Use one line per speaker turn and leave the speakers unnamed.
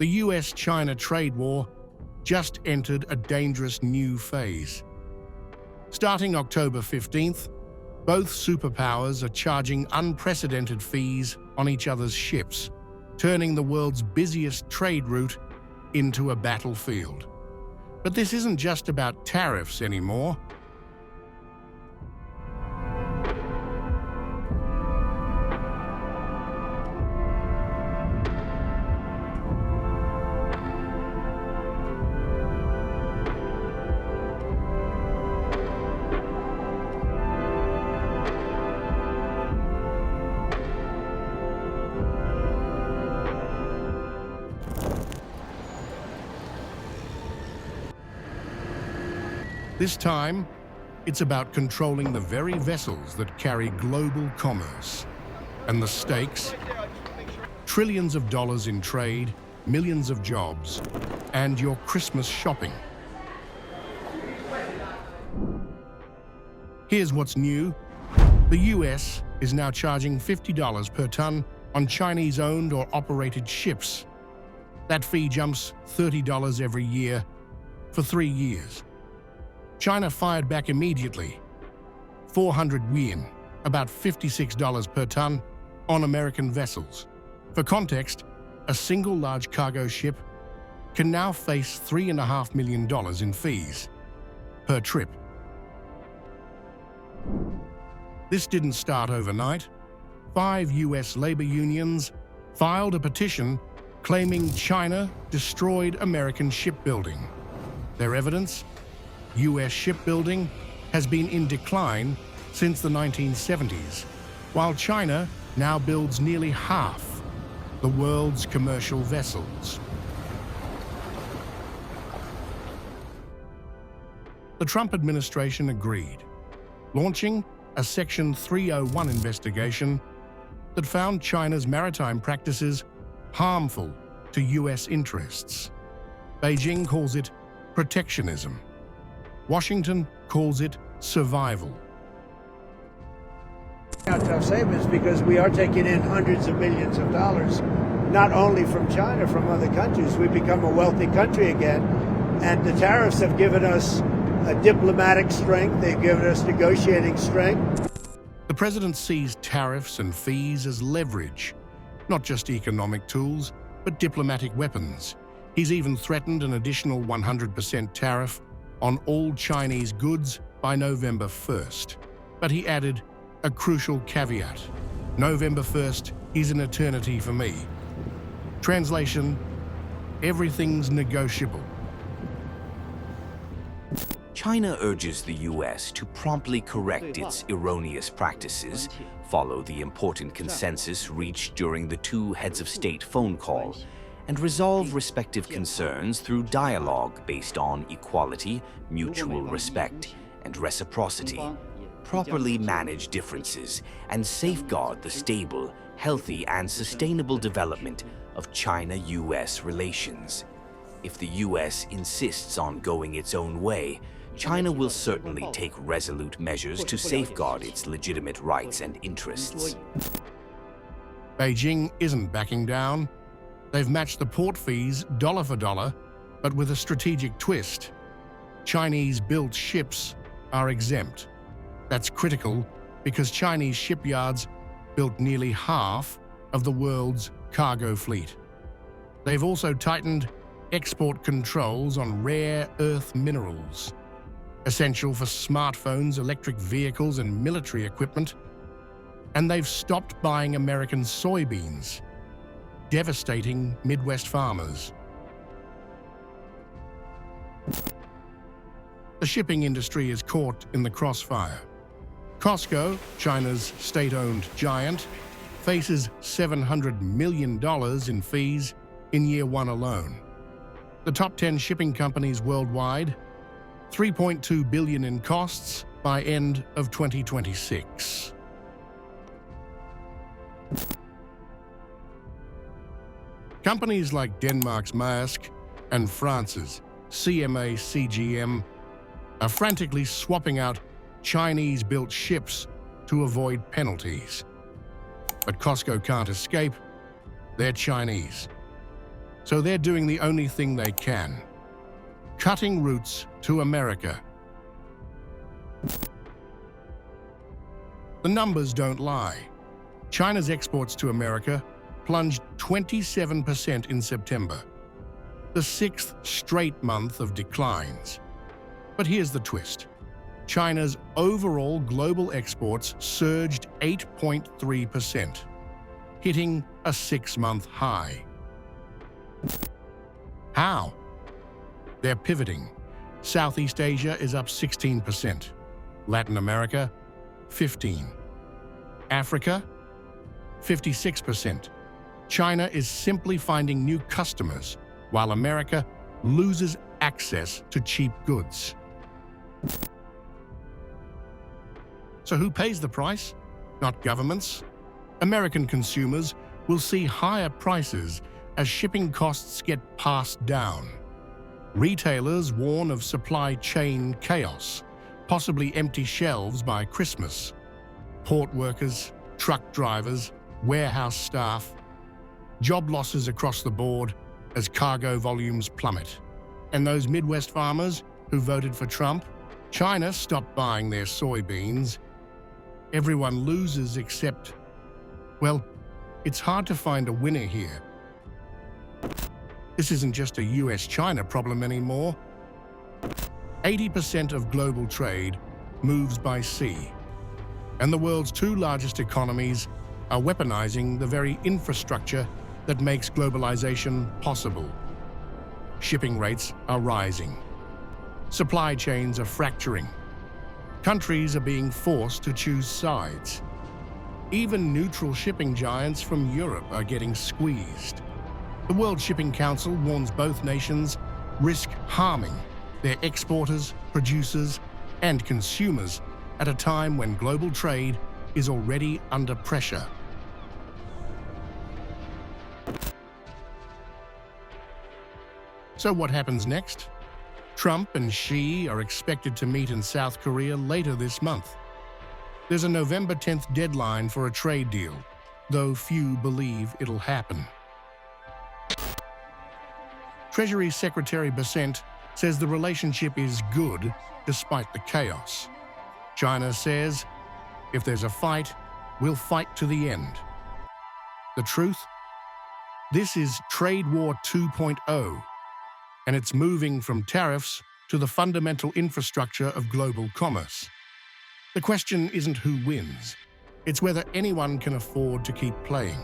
The US-China trade war just entered a dangerous new phase. Starting October 15th, both superpowers are charging unprecedented fees on each other's ships, turning the world's busiest trade route into a battlefield. But this isn't just about tariffs anymore. This time, it's about controlling the very vessels that carry global commerce. And the stakes? Trillions of dollars in trade, millions of jobs, and your Christmas shopping. Here's what's new. The US is now charging $50 per ton on Chinese-owned or operated ships. That fee jumps $30 every year for 3 years. China fired back immediately. 400 yuan, about $56 per ton, on American vessels. For context, a single large cargo ship can now face $3.5 million in fees per trip. This didn't start overnight. 5 US labor unions filed a petition claiming China destroyed American shipbuilding. Their evidence? US shipbuilding has been in decline since the 1970s, while China now builds nearly half the world's commercial vessels. The Trump administration agreed, launching a Section 301 investigation that found China's maritime practices harmful to US interests. Beijing calls it protectionism. Washington calls it survival.
Tough savings because we are taking in hundreds of millions of dollars, not only from China, from other countries. We've become a wealthy country again, and the tariffs have given us a diplomatic strength. They've given us negotiating strength.
The president sees tariffs and fees as leverage, not just economic tools, but diplomatic weapons. He's even threatened an additional 100% tariff on all Chinese goods by November 1st. But he added a crucial caveat. November 1st is an eternity for me. Translation: everything's negotiable.
China urges the US to promptly correct its erroneous practices, follow the important consensus reached during the 2 heads of state phone call, and resolve respective concerns through dialogue based on equality, mutual respect, and reciprocity. Properly manage differences and safeguard the stable, healthy, and sustainable development of China-US relations. If the US insists on going its own way, China will certainly take resolute measures to safeguard its legitimate rights and interests.
Beijing isn't backing down. They've matched the port fees dollar for dollar, but with a strategic twist. Chinese-built ships are exempt. That's critical because Chinese shipyards built nearly half of the world's cargo fleet. They've also tightened export controls on rare earth minerals, essential for smartphones, electric vehicles, and military equipment. And they've stopped buying American soybeans, devastating Midwest farmers. The shipping industry is caught in the crossfire. COSCO, China's state-owned giant, faces $700 million in fees in year 1 alone. The top 10 shipping companies worldwide, $3.2 billion in costs by end of 2026. Companies like Denmark's Maersk and France's CMA CGM are frantically swapping out Chinese-built ships to avoid penalties. But COSCO can't escape. They're Chinese. So they're doing the only thing they can: cutting routes to America. The numbers don't lie. China's exports to America plunged 27% in September, the sixth straight month of declines. But here's the twist. China's overall global exports surged 8.3%, hitting a 6-month high. How? They're pivoting. Southeast Asia is up 16%, Latin America, 15%, Africa, 56%. China is simply finding new customers, while America loses access to cheap goods. So who pays the price? Not governments. American consumers will see higher prices as shipping costs get passed down. Retailers warn of supply chain chaos, possibly empty shelves by Christmas. Port workers, truck drivers, warehouse staff, job losses across the board as cargo volumes plummet. And those Midwest farmers who voted for Trump, China stopped buying their soybeans. Everyone loses except, well, it's hard to find a winner here. This isn't just a US-China problem anymore. 80% of global trade moves by sea, and the world's two largest economies are weaponizing the very infrastructure that makes globalization possible. Shipping rates are rising. Supply chains are fracturing. Countries are being forced to choose sides. Even neutral shipping giants from Europe are getting squeezed. The World Shipping Council warns both nations risk harming their exporters, producers, and consumers at a time when global trade is already under pressure. So what happens next? Trump and Xi are expected to meet in South Korea later this month. There's a November 10th deadline for a trade deal, though few believe it'll happen. Treasury Secretary Bessent says the relationship is good despite the chaos. China says, if there's a fight, we'll fight to the end. The truth? This is Trade War 2.0, and it's moving from tariffs to the fundamental infrastructure of global commerce. The question isn't who wins, it's whether anyone can afford to keep playing.